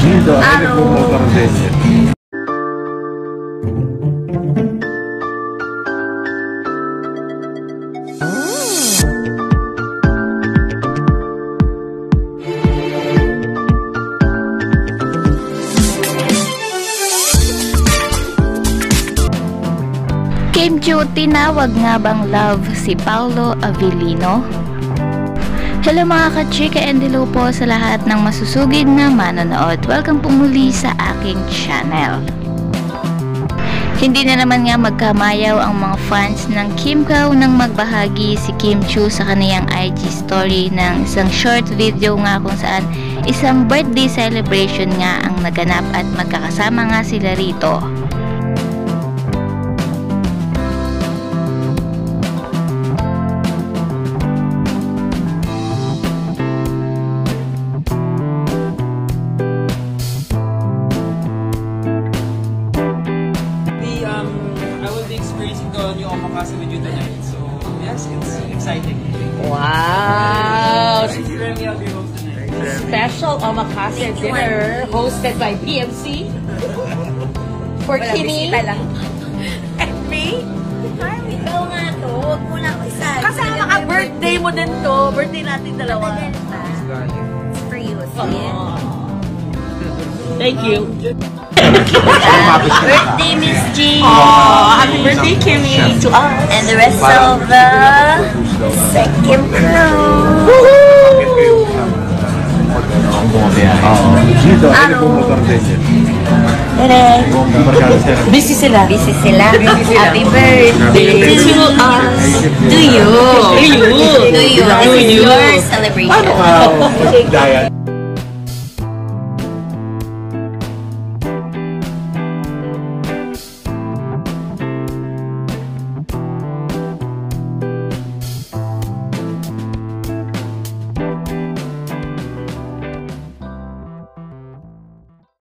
Gildo, ele pumotor din. Kim Chiu, tinawag nga bang love si Paolo Avellino? Hello mga ka-chika and hello po sa lahat ng masusugid na manonood. Welcome po muli sa aking channel. Hindi na naman nga magkamayaw ang mga fans ng Kim Chiu nang magbahagi si Kim Chiu sa kaniyang IG story ng isang short video nga kung saan isang birthday celebration nga ang naganap at magkakasama nga sila rito. New omakase with you tonight, so yes, it's exciting. Wow! Remy, I'll be home tonight. Special omakase dinner hosted by PMC for Kimi and me. Ikaw nga to, huwag mo na ako isa. Kasama ka, birthday mo din to. Birthday natin dalawa. It's for you. Thank you. Birthday, Miss G. Happy birthday, Kimi, to us. And the rest of the second crew. Gildo, ele pumotor din. Busy sila. Busy sila. Happy birthday to us. To you. To you. This is your celebration. Diane.